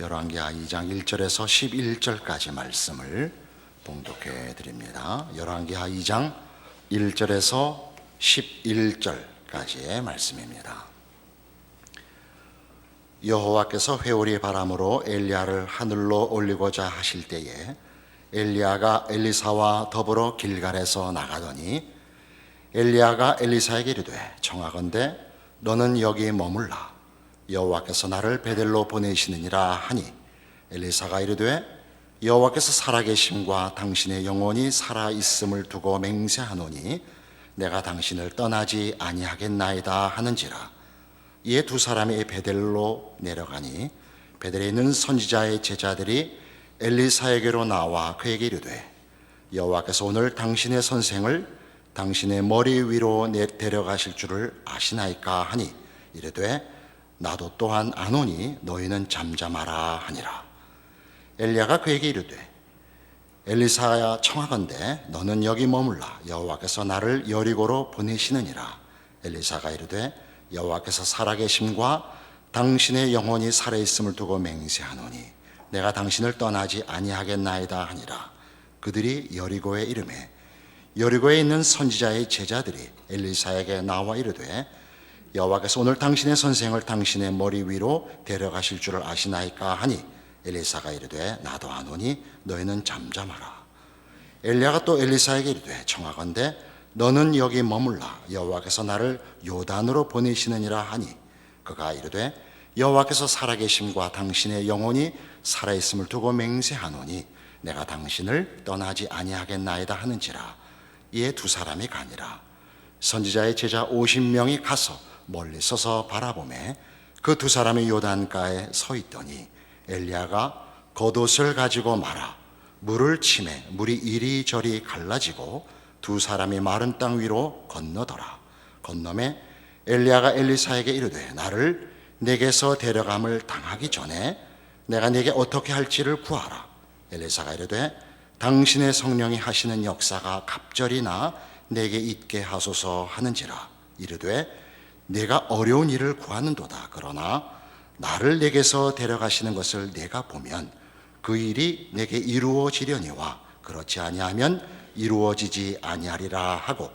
열왕기하 2장 1절에서 11절까지 말씀을 봉독해 드립니다. 열왕기하 2장 1절에서 11절까지의 말씀입니다. 여호와께서 회오리 바람으로 엘리야를 하늘로 올리고자 하실 때에 엘리야가 엘리사와 더불어 길갈에서 나가더니 엘리야가 엘리사에게 이르되 청하건대 너는 여기 머물라. 여호와께서 나를 베델로 보내시느니라 하니 엘리사가 이르되 여호와께서 살아계심과 당신의 영혼이 살아있음을 두고 맹세하노니 내가 당신을 떠나지 아니하겠나이다 하는지라. 이에 두 사람이 베델로 내려가니 베델에 있는 선지자의 제자들이 엘리사에게로 나와 그에게 이르되 여호와께서 오늘 당신의 선생을 당신의 머리 위로 데려가실 줄을 아시나이까 하니 이르되 나도 또한 아노니 너희는 잠잠하라 하니라. 엘리야가 그에게 이르되 엘리사야 청하건대 너는 여기 머물라. 여호와께서 나를 여리고로 보내시느니라. 엘리사가 이르되 여호와께서 살아계심과 당신의 영혼이 살아있음을 두고 맹세하노니 내가 당신을 떠나지 아니하겠나이다 하니라. 그들이 여리고에 이르매 여리고에 있는 선지자의 제자들이 엘리사에게 나와 이르되 여호와께서 오늘 당신의 선생을 당신의 머리 위로 데려가실 줄을 아시나이까 하니 엘리사가 이르되 나도 아노니 너희는 잠잠하라. 엘리야가 또 엘리사에게 이르되 청하건대 너는 여기 머물라. 여호와께서 나를 요단으로 보내시느니라 하니 그가 이르되 여호와께서 살아계심과 당신의 영혼이 살아있음을 두고 맹세하노니 내가 당신을 떠나지 아니하겠나이다 하는지라. 이에 두 사람이 가니라. 선지자의 제자 50명이 가서 멀리 서서 바라보매 그 두 사람이 요단가에 서 있더니 엘리야가 겉옷을 가지고 말아 물을 치매 물이 이리저리 갈라지고 두 사람이 마른 땅 위로 건너더라. 건너매 엘리야가 엘리사에게 이르되 나를 내게서 데려감을 당하기 전에 내가 네게 어떻게 할지를 구하라. 엘리사가 이르되 당신의 성령이 하시는 역사가 갑절이나 내게 있게 하소서 하는지라. 이르되 내가 어려운 일을 구하는도다. 그러나 나를 내게서 데려가시는 것을 내가 보면 그 일이 내게 이루어지려니와 그렇지 아니하면 이루어지지 아니하리라 하고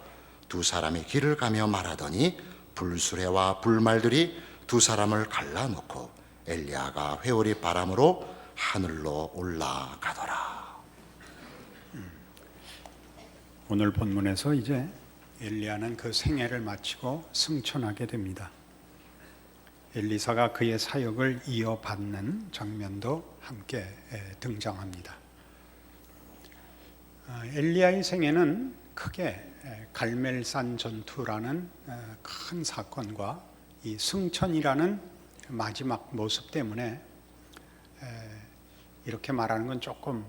두 사람이 길을 가며 말하더니 불수레와 불말들이 두 사람을 갈라놓고 엘리야가 회오리 바람으로 하늘로 올라가더라. 오늘 본문에서 이제 엘리야는 그 생애를 마치고 승천하게 됩니다. 엘리사가 그의 사역을 이어받는 장면도 함께 등장합니다. 엘리야의 생애는 크게 갈멜산 전투라는 큰 사건과 이 승천이라는 마지막 모습 때문에 이렇게 말하는 건 조금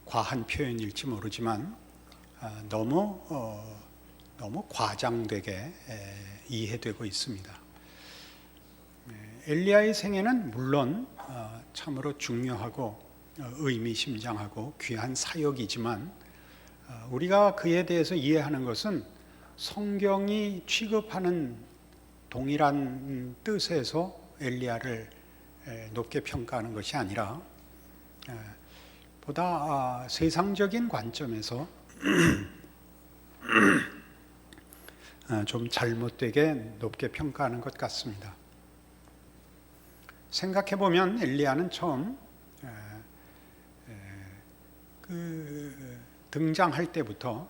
과한 표현일지 모르지만 너무 과장되게 이해되고 있습니다. 엘리야의 생애는 물론 참으로 중요하고 의미심장하고 귀한 사역이지만 우리가 그에 대해서 이해하는 것은 성경이 취급하는 동일한 뜻에서 엘리야를 높게 평가하는 것이 아니라 보다 세상적인 관점에서 좀 잘못되게 높게 평가하는 것 같습니다. 생각해보면 엘리야는 처음 등장할 때부터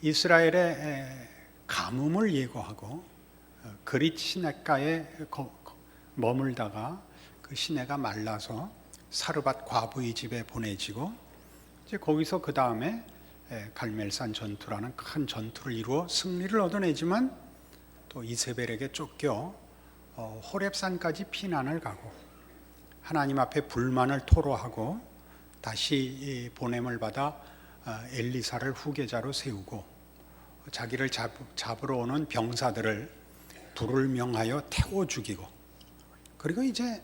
이스라엘의 가뭄을 예고하고 그릿 시냇가에 머물다가 그 시내가 말라서 사르밧 과부의 집에 보내지고 이제 거기서 그 다음에 갈멜산 전투라는 큰 전투를 이루어 승리를 얻어내지만 또 이세벨에게 쫓겨 호렙산까지 피난을 가고 하나님 앞에 불만을 토로하고 다시 보냄을 받아 엘리사를 후계자로 세우고 자기를 잡으러 오는 병사들을 불을 명하여 태워 죽이고 그리고 이제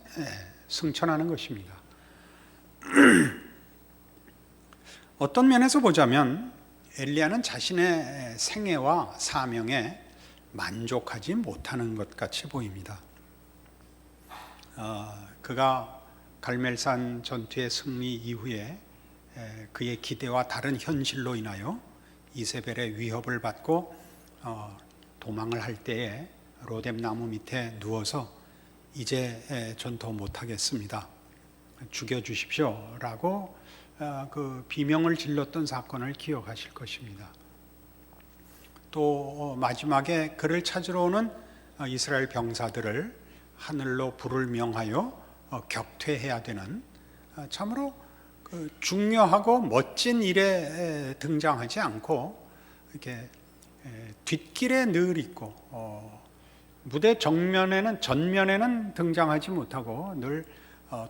승천하는 것입니다. 어떤 면에서 보자면 엘리야는 자신의 생애와 사명에 만족하지 못하는 것 같이 보입니다. 그가 갈멜산 전투의 승리 이후에 그의 기대와 다른 현실로 인하여 이세벨의 위협을 받고 도망을 할 때에 로뎀 나무 밑에 누워서 이제 전투 못하겠습니다, 죽여주십시오 라고 그 비명을 질렀던 사건을 기억하실 것입니다. 또 마지막에 그를 찾으러 오는 이스라엘 병사들을 하늘로 불을 명하여 격퇴해야 되는 참으로 그 중요하고 멋진 일에 등장하지 않고 이렇게 뒷길에 늘 있고 무대 전면에는 등장하지 못하고 늘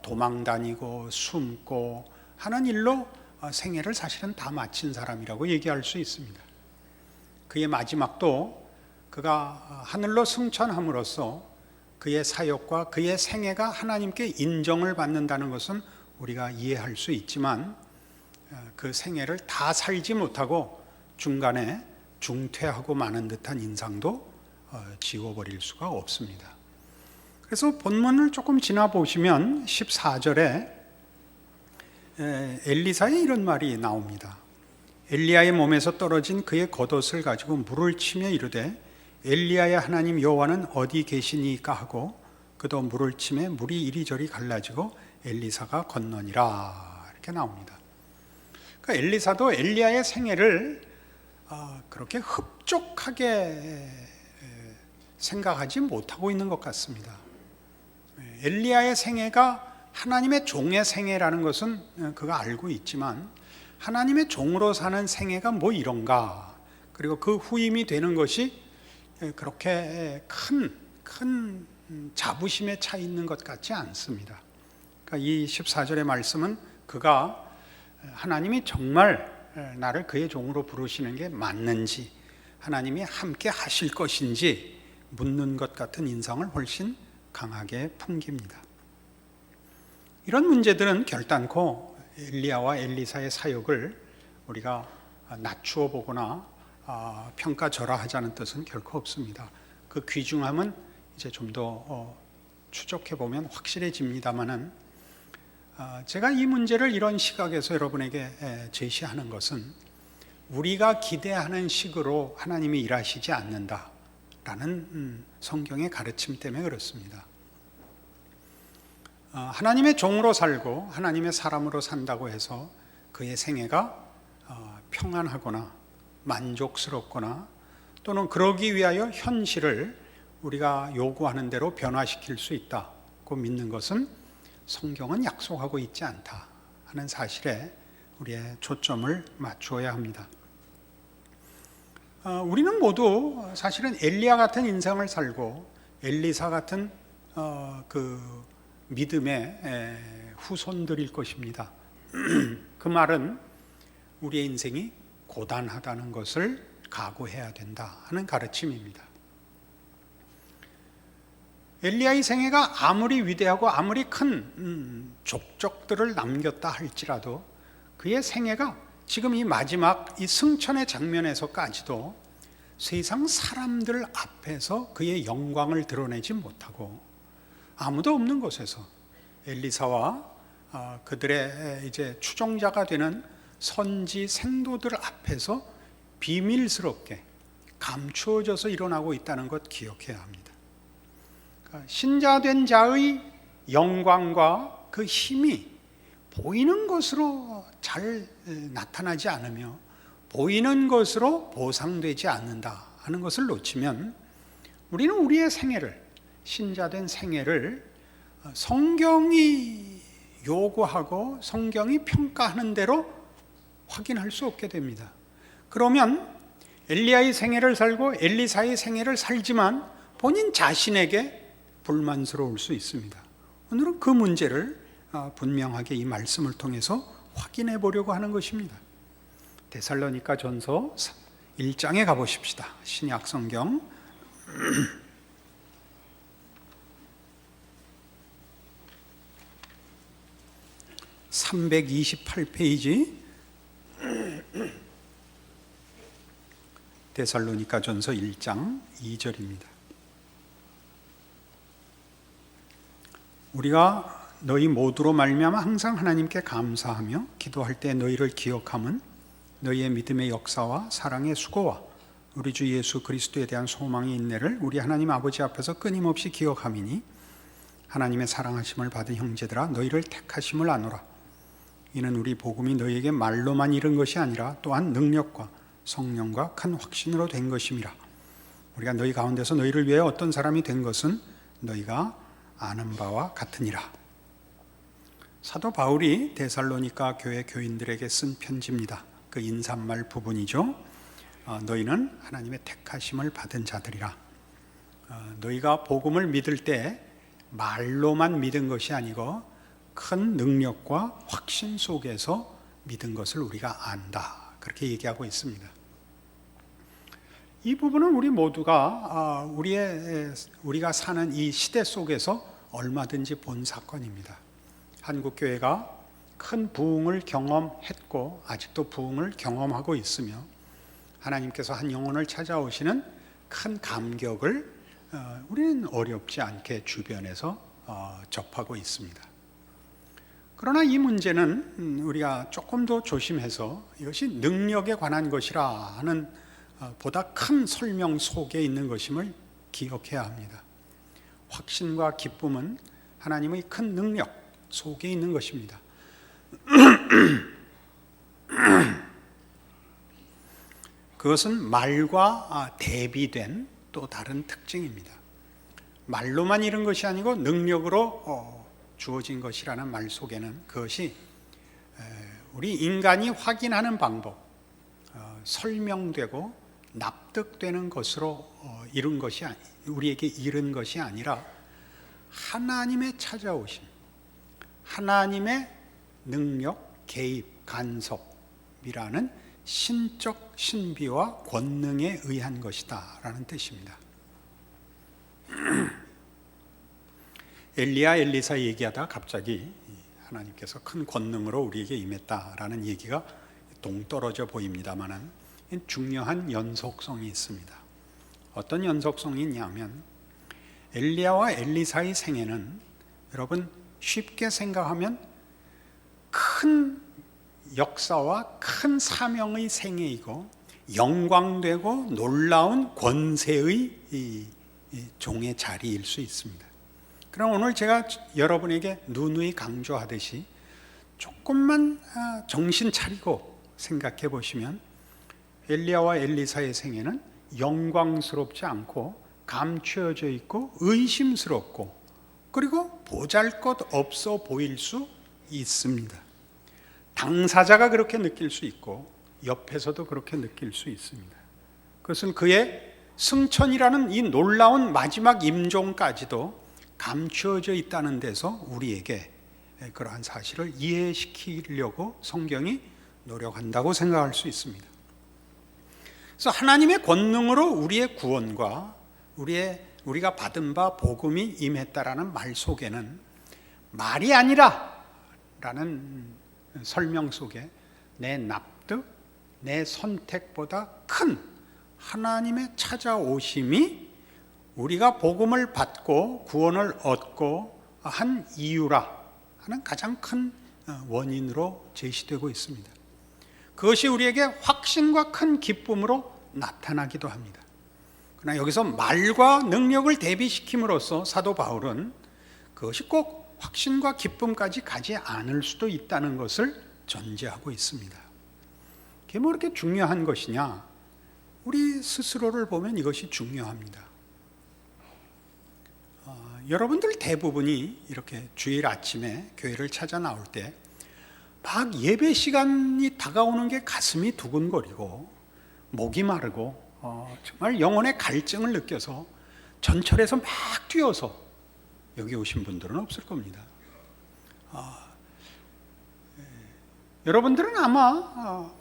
도망 다니고 숨고 하는 일로 생애를 사실은 다 마친 사람이라고 얘기할 수 있습니다. 그의 마지막도 그가 하늘로 승천함으로써 그의 사역과 그의 생애가 하나님께 인정을 받는다는 것은 우리가 이해할 수 있지만 그 생애를 다 살지 못하고 중간에 중퇴하고 마는 듯한 인상도 지워버릴 수가 없습니다. 그래서 본문을 조금 지나보시면 14절에 엘리사의 이런 말이 나옵니다. 엘리야의 몸에서 떨어진 그의 겉옷을 가지고 물을 치며 이르되 엘리야의 하나님 여호와는 어디 계시니까 하고 그도 물을 치매 물이 이리저리 갈라지고 엘리사가 건너니라 이렇게 나옵니다. 그러니까 엘리사도 엘리야의 생애를 그렇게 흡족하게 생각하지 못하고 있는 것 같습니다. 엘리야의 생애가 하나님의 종의 생애라는 것은 그가 알고 있지만 하나님의 종으로 사는 생애가 뭐 이런가, 그리고 그 후임이 되는 것이 그렇게 큰 자부심에 차 있는 것 같지 않습니다. 그러니까 이 14절의 말씀은 그가 하나님이 정말 나를 그의 종으로 부르시는 게 맞는지, 하나님이 함께 하실 것인지 묻는 것 같은 인상을 훨씬 강하게 풍깁니다. 이런 문제들은 결단코 엘리야와 엘리사의 사역을 우리가 낮추어 보거나 평가절하하자는 뜻은 결코 없습니다. 그 귀중함은 이제 좀 더 추적해 보면 확실해집니다만은 제가 이 문제를 이런 시각에서 여러분에게 제시하는 것은 우리가 기대하는 식으로 하나님이 일하시지 않는다라는 성경의 가르침 때문에 그렇습니다. 하나님의 종으로 살고 하나님의 사람으로 산다고 해서 그의 생애가 평안하거나 만족스럽거나 또는 그러기 위하여 현실을 우리가 요구하는 대로 변화시킬 수 있다고 믿는 것은 성경은 약속하고 있지 않다 하는 사실에 우리의 초점을 맞추어야 합니다. 우리는 모두 사실은 엘리야 같은 인생을 살고 엘리사 같은 그 믿음의 후손들일 것입니다. 그 말은 우리의 인생이 고단하다는 것을 각오해야 된다 하는 가르침입니다. 엘리야의 생애가 아무리 위대하고 아무리 큰 족적들을 남겼다 할지라도 그의 생애가 지금 이 마지막 이 승천의 장면에서까지도 세상 사람들 앞에서 그의 영광을 드러내지 못하고 아무도 없는 곳에서 엘리사와 그들의 이제 추종자가 되는 선지 생도들 앞에서 비밀스럽게 감추어져서 일어나고 있다는 것 기억해야 합니다. 그러니까 신자된 자의 영광과 그 힘이 보이는 것으로 잘 나타나지 않으며 보이는 것으로 보상되지 않는다 하는 것을 놓치면 우리는 우리의 생애를, 신자된 생애를 성경이 요구하고 성경이 평가하는 대로 확인할 수 없게 됩니다. 그러면 엘리야의 생애를 살고 엘리사의 생애를 살지만 본인 자신에게 불만스러울 수 있습니다. 오늘은 그 문제를 분명하게 이 말씀을 통해서 확인해 보려고 하는 것입니다. 데살로니가 전서 1장에 가보십시다. 신약 성경 328페이지 데살로니가 전서 1장 2절입니다. 우리가 너희 모두로 말미암아 항상 하나님께 감사하며 기도할 때 너희를 기억함은 너희의 믿음의 역사와 사랑의 수고와 우리 주 예수 그리스도에 대한 소망의 인내를 우리 하나님 아버지 앞에서 끊임없이 기억함이니 하나님의 사랑하심을 받은 형제들아 너희를 택하심을 아노라. 이는 우리 복음이 너희에게 말로만 이른 것이 아니라 또한 능력과 성령과 큰 확신으로 된 것임이라. 우리가 너희 가운데서 너희를 위해 어떤 사람이 된 것은 너희가 아는 바와 같으니라. 사도 바울이 데살로니가 교회 교인들에게 쓴 편지입니다. 그 인사말 부분이죠. 너희는 하나님의 택하심을 받은 자들이라. 너희가 복음을 믿을 때 말로만 믿은 것이 아니고 큰 능력과 확신 속에서 믿은 것을 우리가 안다. 그렇게 얘기하고 있습니다. 이 부분은 우리 모두가 우리가 사는 이 시대 속에서 얼마든지 본 사건입니다. 한국교회가 큰 부흥을 경험했고 아직도 부흥을 경험하고 있으며 하나님께서 한 영혼을 찾아오시는 큰 감격을 우리는 어렵지 않게 주변에서 접하고 있습니다. 그러나 이 문제는 우리가 조금 더 조심해서 이것이 능력에 관한 것이라 하는 보다 큰 설명 속에 있는 것임을 기억해야 합니다. 확신과 기쁨은 하나님의 큰 능력 속에 있는 것입니다. 그것은 말과 대비된 또 다른 특징입니다. 말로만 이룬 것이 아니고 능력으로 주어진 것이라는 말 속에는 그것이 우리 인간이 확인하는 방법, 설명되고 납득되는 것으로 이룬 것이 우리에게 이른 것이 아니라 하나님의 찾아오심, 하나님의 능력, 개입, 간섭이라는 신적 신비와 권능에 의한 것이다 라는 뜻입니다. 엘리야 엘리사 얘기하다 갑자기 하나님께서 큰 권능으로 우리에게 임했다라는 얘기가 동떨어져 보입니다만은 중요한 연속성이 있습니다. 어떤 연속성이 있냐면 엘리야와 엘리사의 생애는 여러분 쉽게 생각하면 큰 역사와 큰 사명의 생애이고 영광되고 놀라운 권세의 종의 자리일 수 있습니다. 그럼 오늘 제가 여러분에게 누누이 강조하듯이 조금만 정신 차리고 생각해 보시면 엘리야와 엘리사의 생애는 영광스럽지 않고 감추어져 있고 의심스럽고 그리고 보잘것없어 보일 수 있습니다. 당사자가 그렇게 느낄 수 있고 옆에서도 그렇게 느낄 수 있습니다. 그것은 그의 승천이라는 이 놀라운 마지막 임종까지도 감추어져 있다는 데서 우리에게 그러한 사실을 이해시키려고 성경이 노력한다고 생각할 수 있습니다. 그래서 하나님의 권능으로 우리의 구원과 우리가 받은 바 복음이 임했다라는 말 속에는 말이 아니라 라는 설명 속에 내 납득, 내 선택보다 큰 하나님의 찾아오심이 우리가 복음을 받고 구원을 얻고 한 이유라 하는 가장 큰 원인으로 제시되고 있습니다. 그것이 우리에게 확신과 큰 기쁨으로 나타나기도 합니다. 그러나 여기서 말과 능력을 대비시킴으로써 사도 바울은 그것이 꼭 확신과 기쁨까지 가지 않을 수도 있다는 것을 전제하고 있습니다. 그게 뭐 이렇게 중요한 것이냐? 우리 스스로를 보면 이것이 중요합니다. 여러분들 대부분이 이렇게 주일 아침에 교회를 찾아 나올 때 막 예배 시간이 다가오는 게 가슴이 두근거리고 목이 마르고 정말 영혼의 갈증을 느껴서 전철에서 막 뛰어서 여기 오신 분들은 없을 겁니다. 여러분들은 아마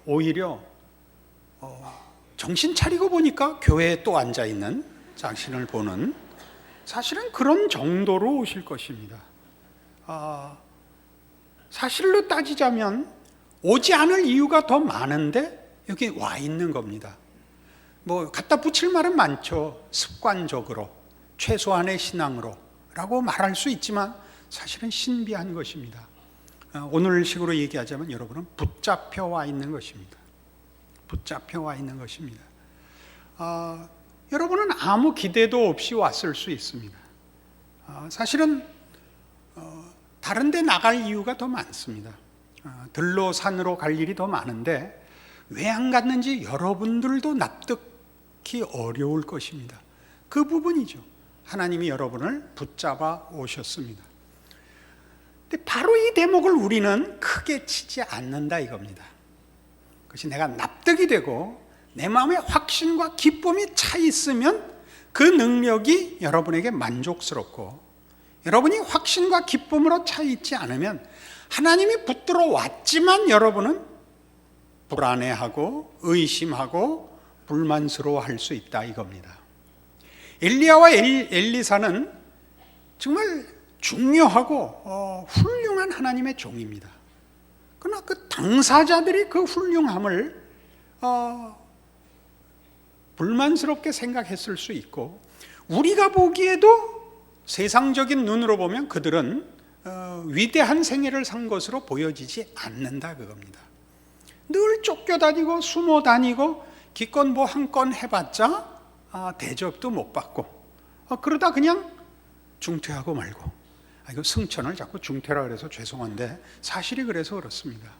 오히려 정신 차리고 보니까 교회에 또 앉아있는 자신을 보는 사실은 그런 정도로 오실 것입니다. 사실로 따지자면 오지 않을 이유가 더 많은데 여기 와 있는 겁니다. 뭐 갖다 붙일 말은 많죠. 습관적으로, 최소한의 신앙으로, 라고 말할 수 있지만 사실은 신비한 것입니다. 오늘식으로 얘기하자면 여러분은 붙잡혀 와 있는 것입니다. 붙잡혀 와 있는 것입니다. 여러분은 아무 기대도 없이 왔을 수 있습니다. 사실은 다른 데 나갈 이유가 더 많습니다. 들로 산으로 갈 일이 더 많은데 왜 안 갔는지 여러분들도 납득이 어려울 것입니다. 그 부분이죠. 하나님이 여러분을 붙잡아 오셨습니다. 근데 바로 이 대목을 우리는 크게 치지 않는다 이겁니다. 그것이 내가 납득이 되고 내 마음에 확신과 기쁨이 차 있으면 그 능력이 여러분에게 만족스럽고, 여러분이 확신과 기쁨으로 차 있지 않으면 하나님이 붙들어 왔지만 여러분은 불안해하고 의심하고 불만스러워할 수 있다 이겁니다. 엘리야와 엘리사는 정말 중요하고 훌륭한 하나님의 종입니다. 그러나 그 당사자들이 그 훌륭함을 불만스럽게 생각했을 수 있고, 우리가 보기에도 세상적인 눈으로 보면 그들은 위대한 생애를 산 것으로 보여지지 않는다 그겁니다. 늘 쫓겨다니고 숨어 다니고 기껏 뭐 한 건 해봤자 대접도 못 받고 그러다 그냥 중퇴하고 말고, 이거 승천을 자꾸 중퇴라 그래서 죄송한데 사실이 그래서 그렇습니다.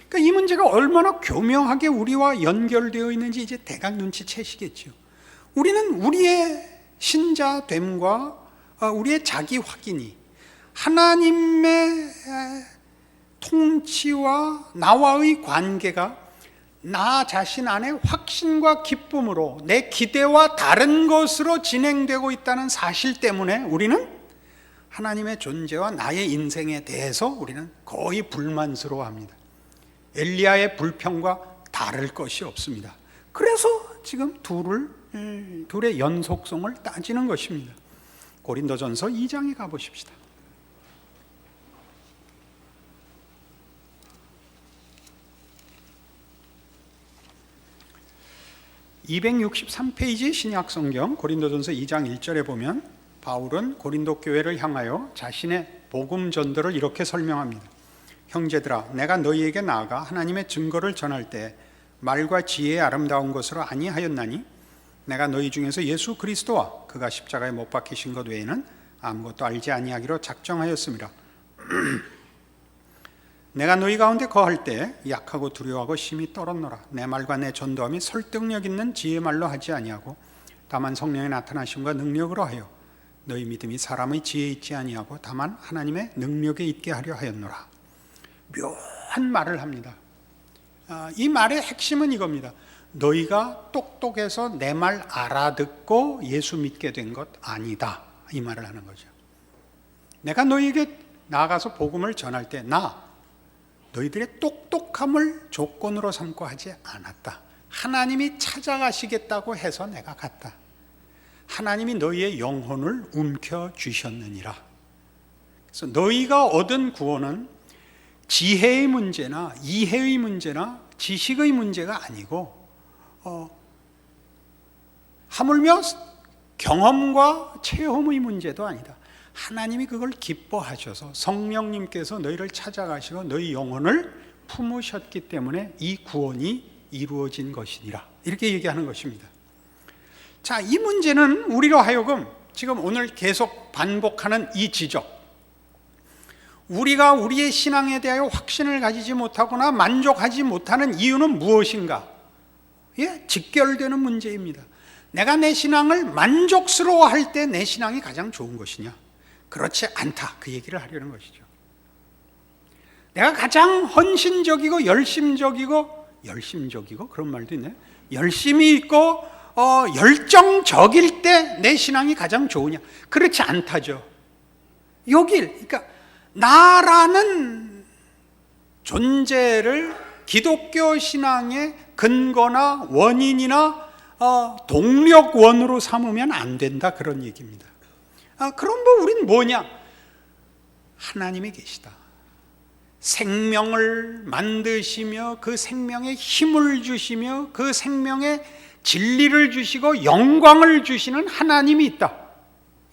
그러니까 이 문제가 얼마나 교묘하게 우리와 연결되어 있는지 이제 대강 눈치채시겠죠. 우리는 우리의 신자됨과 우리의 자기 확인이 하나님의 통치와 나와의 관계가 나 자신 안에 확신과 기쁨으로 내 기대와 다른 것으로 진행되고 있다는 사실 때문에 우리는 하나님의 존재와 나의 인생에 대해서 우리는 거의 불만스러워합니다. 엘리야의 불평과 다를 것이 없습니다. 그래서 지금 둘의 연속성을 따지는 것입니다. 고린도전서 2장에 가보십시다. 263페이지 신약성경 고린도전서 2장 1절에 보면 바울은 고린도 교회를 향하여 자신의 복음 전도를 이렇게 설명합니다. 형제들아, 내가 너희에게 나아가 하나님의 증거를 전할 때 말과 지혜의 아름다운 것으로 아니하였나니 내가 너희 중에서 예수 그리스도와 그가 십자가에 못 박히신 것 외에는 아무것도 알지 아니하기로 작정하였습니다. 내가 너희 가운데 거할 때 약하고 두려워하고 심히 떨었노라. 내 말과 내 전도함이 설득력 있는 지혜 말로 하지 아니하고 다만 성령의 나타나심과 능력으로 하여 너희 믿음이 사람의 지혜에 있지 아니하고 다만 하나님의 능력에 있게 하려 하였노라. 묘한 말을 합니다. 이 말의 핵심은 이겁니다. 너희가 똑똑해서 내 말 알아듣고 예수 믿게 된 것 아니다, 이 말을 하는 거죠. 내가 너희에게 나아가서 복음을 전할 때 너희들의 똑똑함을 조건으로 삼고 하지 않았다. 하나님이 찾아가시겠다고 해서 내가 갔다. 하나님이 너희의 영혼을 움켜주셨느니라. 그래서 너희가 얻은 구원은 지혜의 문제나 이해의 문제나 지식의 문제가 아니고 하물며 경험과 체험의 문제도 아니다. 하나님이 그걸 기뻐하셔서 성령님께서 너희를 찾아가시고 너희 영혼을 품으셨기 때문에 이 구원이 이루어진 것이니라, 이렇게 얘기하는 것입니다. 자, 이 문제는 우리로 하여금 지금 오늘 계속 반복하는 이 지적, 우리가 우리의 신앙에 대하여 확신을 가지지 못하거나 만족하지 못하는 이유는 무엇인가? 직결되는 문제입니다. 내가 내 신앙을 만족스러워할 때 내 신앙이 가장 좋은 것이냐? 그렇지 않다, 그 얘기를 하려는 것이죠. 내가 가장 헌신적이고 열심적이고 그런 말도 있네. 열심히 있고 열정적일 때 내 신앙이 가장 좋으냐? 그렇지 않다죠. 그러니까 나라는 존재를 기독교 신앙의 근거나 원인이나 동력원으로 삼으면 안 된다, 그런 얘기입니다. 그럼 우린 뭐냐? 하나님이 계시다. 생명을 만드시며 그 생명에 힘을 주시며 그 생명에 진리를 주시고 영광을 주시는 하나님이 있다.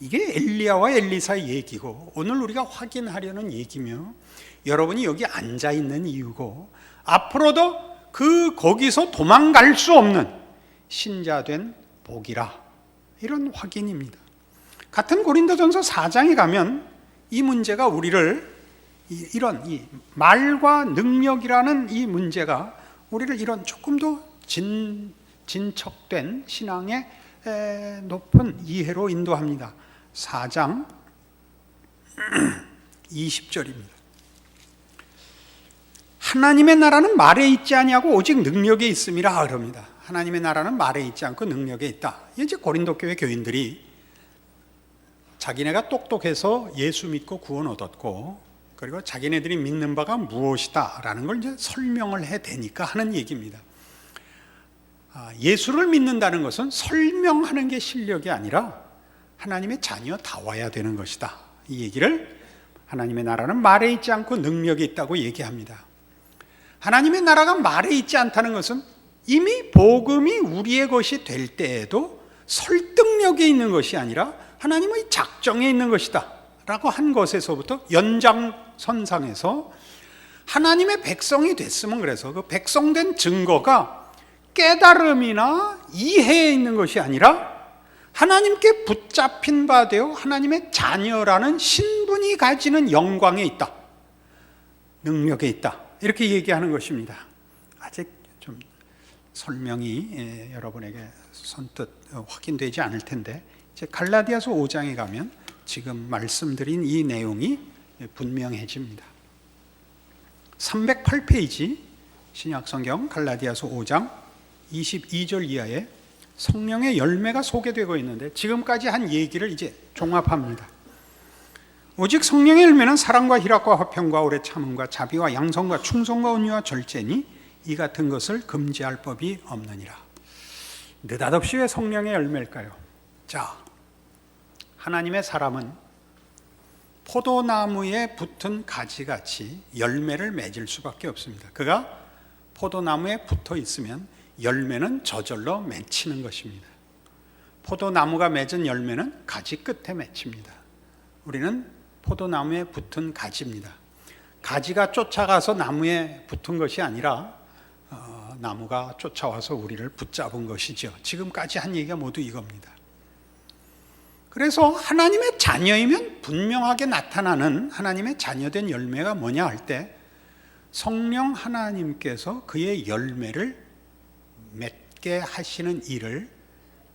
이게 엘리야와 엘리사의 얘기고 오늘 우리가 확인하려는 얘기며 여러분이 여기 앉아 있는 이유고 앞으로도 거기서 도망갈 수 없는 신자된 복이라, 이런 확인입니다. 같은 고린도전서 4장에 가면 이 문제가 우리를 이런 이 말과 능력이라는 이 문제가 우리를 이런 조금 더 진척된 신앙의 높은 이해로 인도합니다. 4장 20절입니다. 하나님의 나라는 말에 있지 아니하고 오직 능력에 있음이라 그럽니다. 하나님의 나라는 말에 있지 않고 능력에 있다. 이제 고린도 교회 교인들이 자기네가 똑똑해서 예수 믿고 구원 얻었고, 그리고 자기네들이 믿는 바가 무엇이다 라는 걸 이제 설명을 해대니까 하는 얘기입니다. 예수를 믿는다는 것은 설명하는 게 실력이 아니라 하나님의 자녀다워야 되는 것이다. 이 얘기를 하나님의 나라는 말에 있지 않고 능력이 있다고 얘기합니다. 하나님의 나라가 말에 있지 않다는 것은 이미 복음이 우리의 것이 될 때에도 설득력에 있는 것이 아니라 하나님의 작정에 있는 것이다 라고 한 것에서부터 연장선상에서 하나님의 백성이 됐으면, 그래서 그 백성된 증거가 깨달음이나 이해에 있는 것이 아니라 하나님께 붙잡힌 바 되어 하나님의 자녀라는 신분이 가지는 영광에 있다, 능력에 있다, 이렇게 얘기하는 것입니다. 아직 좀 설명이 여러분에게 선뜻 확인되지 않을 텐데, 이제 갈라디아서 5장에 가면 지금 말씀드린 이 내용이 분명해집니다. 308페이지 신약성경 갈라디아서 5장 22절 이하에 성령의 열매가 소개되고 있는데 지금까지 한 얘기를 이제 종합합니다. 오직 성령의 열매는 사랑과 희락과 화평과 오래 참음과 자비와 양성과 충성과 온유와 절제니 이 같은 것을 금지할 법이 없느니라. 느닷없이 왜 성령의 열매일까요? 자, 하나님의 사람은 포도나무에 붙은 가지같이 열매를 맺을 수밖에 없습니다. 그가 포도나무에 붙어 있으면 열매는 저절로 맺히는 것입니다. 포도나무가 맺은 열매는 가지 끝에 맺힙니다. 우리는 포도나무에 붙은 가지입니다. 가지가 쫓아가서 나무에 붙은 것이 아니라 나무가 쫓아와서 우리를 붙잡은 것이죠. 지금까지 한 얘기가 모두 이겁니다. 그래서 하나님의 자녀이면 분명하게 나타나는 하나님의 자녀된 열매가 뭐냐 할 때 성령 하나님께서 그의 열매를 맺게 하시는 일을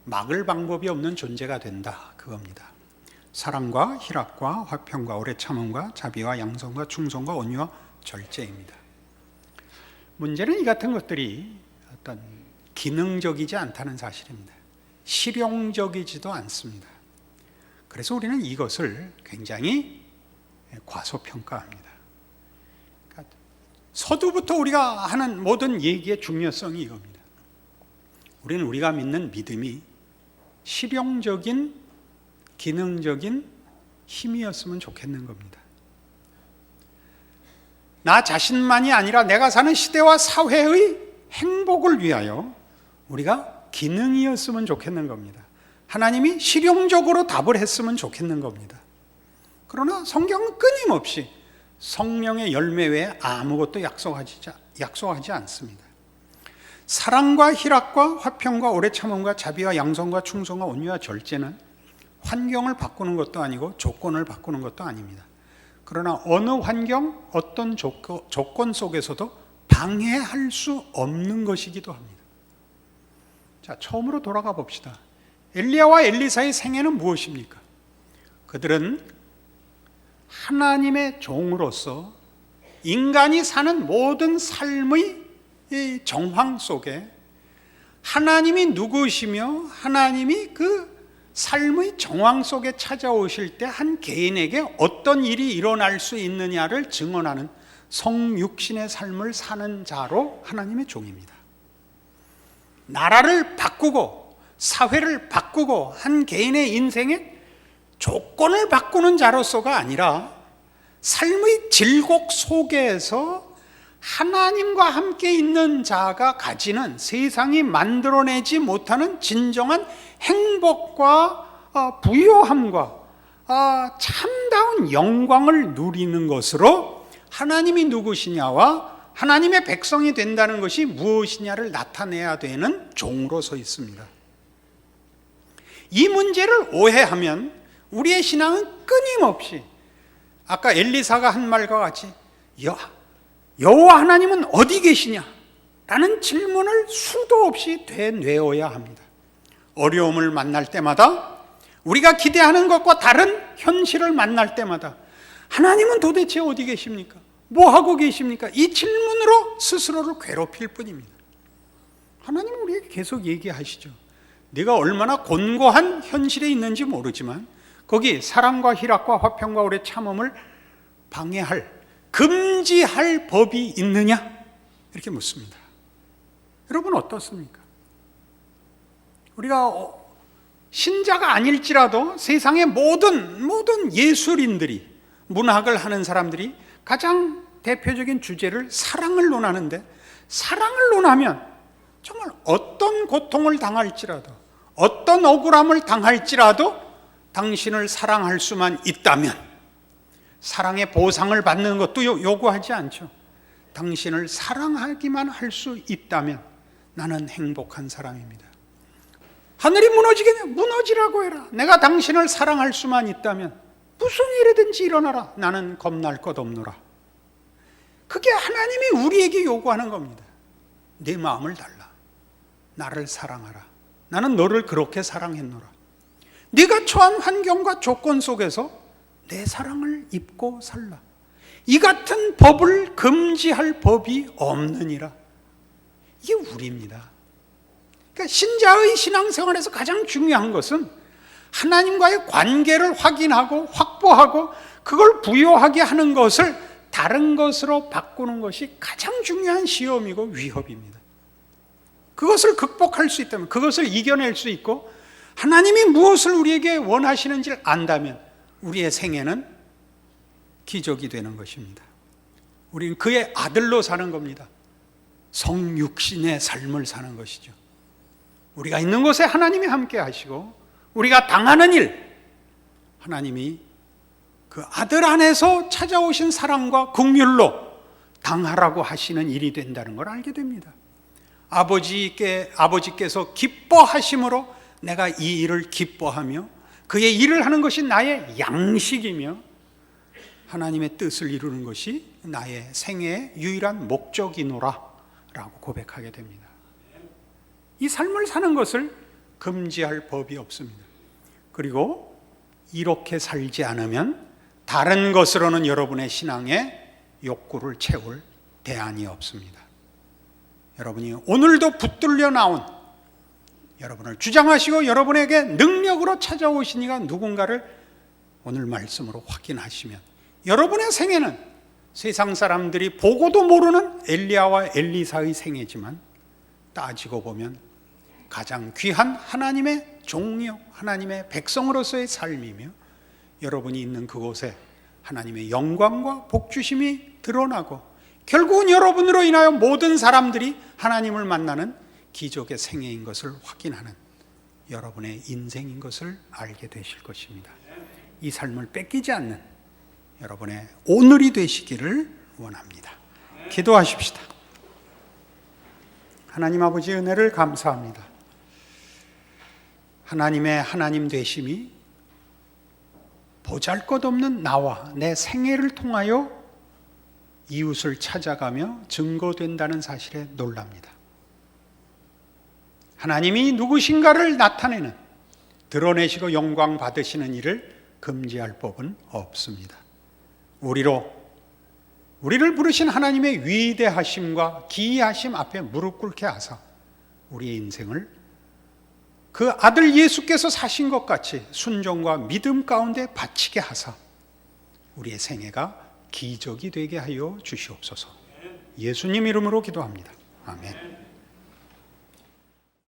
막을 방법이 없는 존재가 된다, 그겁니다. 사랑과 희락과 화평과 오래 참음과 자비와 양성과 충성과 온유와 절제입니다. 문제는 이 같은 것들이 어떤 기능적이지 않다는 사실입니다. 실용적이지도 않습니다. 그래서 우리는 이것을 굉장히 과소평가합니다. 그러니까 서두부터 우리가 하는 모든 얘기의 중요성이 이겁니다. 우리는 우리가 믿는 믿음이 실용적인, 기능적인 힘이었으면 좋겠는 겁니다. 나 자신만이 아니라 내가 사는 시대와 사회의 행복을 위하여 우리가 기능이었으면 좋겠는 겁니다. 하나님이 실용적으로 답을 했으면 좋겠는 겁니다. 그러나 성경은 끊임없이 성령의 열매 외에 아무것도 약속하지 않습니다. 사랑과 희락과 화평과 오래 참음과 자비와 양성과 충성과 온유와 절제는 환경을 바꾸는 것도 아니고 조건을 바꾸는 것도 아닙니다. 그러나 어느 환경, 어떤 조건 속에서도 방해할 수 없는 것이기도 합니다. 자, 처음으로 돌아가 봅시다. 엘리야와 엘리사의 생애는 무엇입니까? 그들은 하나님의 종으로서 인간이 사는 모든 삶의 정황 속에 하나님이 누구시며 하나님이 그 삶의 정황 속에 찾아오실 때 한 개인에게 어떤 일이 일어날 수 있느냐를 증언하는 성육신의 삶을 사는 자로 하나님의 종입니다. 나라를 바꾸고 사회를 바꾸고 한 개인의 인생의 조건을 바꾸는 자로서가 아니라 삶의 질곡 속에서 하나님과 함께 있는 자가 가지는 세상이 만들어내지 못하는 진정한 행복과 부요함과 참다운 영광을 누리는 것으로 하나님이 누구시냐와 하나님의 백성이 된다는 것이 무엇이냐를 나타내야 되는 종으로 서 있습니다. 이 문제를 오해하면 우리의 신앙은 끊임없이 아까 엘리사가 한 말과 같이 여호와 하나님은 어디 계시냐? 라는 질문을 수도 없이 되뇌어야 합니다. 어려움을 만날 때마다, 우리가 기대하는 것과 다른 현실을 만날 때마다 하나님은 도대체 어디 계십니까? 뭐 하고 계십니까? 이 질문으로 스스로를 괴롭힐 뿐입니다. 하나님은 우리에게 계속 얘기하시죠. 네가 얼마나 곤고한 현실에 있는지 모르지만 거기 사랑과 희락과 화평과 오래 참음을 방해할, 금지할 법이 있느냐? 이렇게 묻습니다. 여러분 어떻습니까? 우리가 신자가 아닐지라도 세상의 모든 예술인들이, 문학을 하는 사람들이 가장 대표적인 주제를 사랑을 논하는데, 사랑을 논하면 정말 어떤 고통을 당할지라도, 어떤 억울함을 당할지라도 당신을 사랑할 수만 있다면, 사랑의 보상을 받는 것도 요구하지 않죠. 당신을 사랑하기만 할 수 있다면 나는 행복한 사람입니다. 하늘이 무너지겠냐? 무너지라고 해라. 내가 당신을 사랑할 수만 있다면 무슨 일이든지 일어나라. 나는 겁날 것 없노라. 그게 하나님이 우리에게 요구하는 겁니다. 내 마음을 달라. 나를 사랑하라. 나는 너를 그렇게 사랑했노라. 네가 처한 환경과 조건 속에서 내 사랑을 입고 살라. 이 같은 법을 금지할 법이 없느니라. 이게 우리입니다. 그러니까 신자의 신앙생활에서 가장 중요한 것은 하나님과의 관계를 확인하고 확보하고 그걸 부요하게 하는 것을 다른 것으로 바꾸는 것이 가장 중요한 시험이고 위협입니다. 그것을 극복할 수 있다면, 그것을 이겨낼 수 있고 하나님이 무엇을 우리에게 원하시는지를 안다면 우리의 생애는 기적이 되는 것입니다. 우리는 그의 아들로 사는 겁니다. 성육신의 삶을 사는 것이죠. 우리가 있는 곳에 하나님이 함께 하시고 우리가 당하는 일, 하나님이 그 아들 안에서 찾아오신 사랑과 긍휼로 당하라고 하시는 일이 된다는 걸 알게 됩니다. 아버지께서 기뻐하심으로 내가 이 일을 기뻐하며 그의 일을 하는 것이 나의 양식이며 하나님의 뜻을 이루는 것이 나의 생애의 유일한 목적이노라 라고 고백하게 됩니다. 이 삶을 사는 것을 금지할 법이 없습니다. 그리고 이렇게 살지 않으면 다른 것으로는 여러분의 신앙의 욕구를 채울 대안이 없습니다. 여러분이 오늘도 붙들려 나온, 여러분을 주장하시고 여러분에게 능력으로 찾아오신 이가 누군가를 오늘 말씀으로 확인하시면 여러분의 생애는 세상 사람들이 보고도 모르는 엘리야와 엘리사의 생애지만 따지고 보면 가장 귀한 하나님의 종이요 하나님의 백성으로서의 삶이며 여러분이 있는 그곳에 하나님의 영광과 복주심이 드러나고 결국은 여러분으로 인하여 모든 사람들이 하나님을 만나는 기적의 생애인 것을 확인하는 여러분의 인생인 것을 알게 되실 것입니다. 이 삶을 뺏기지 않는 여러분의 오늘이 되시기를 원합니다. 기도하십시다. 하나님 아버지 은혜를 감사합니다. 하나님의 하나님 되심이 보잘것없는 나와 내 생애를 통하여 이웃을 찾아가며 증거된다는 사실에 놀랍니다. 하나님이 누구신가를 나타내는, 드러내시고 영광 받으시는 일을 금지할 법은 없습니다. 우리를 부르신 하나님의 위대하심과 기이하심 앞에 무릎 꿇게 하사 우리의 인생을 그 아들 예수께서 사신 것 같이 순종과 믿음 가운데 바치게 하사 우리의 생애가 기적이 되게 하여 주시옵소서. 예수님 이름으로 기도합니다. 아멘.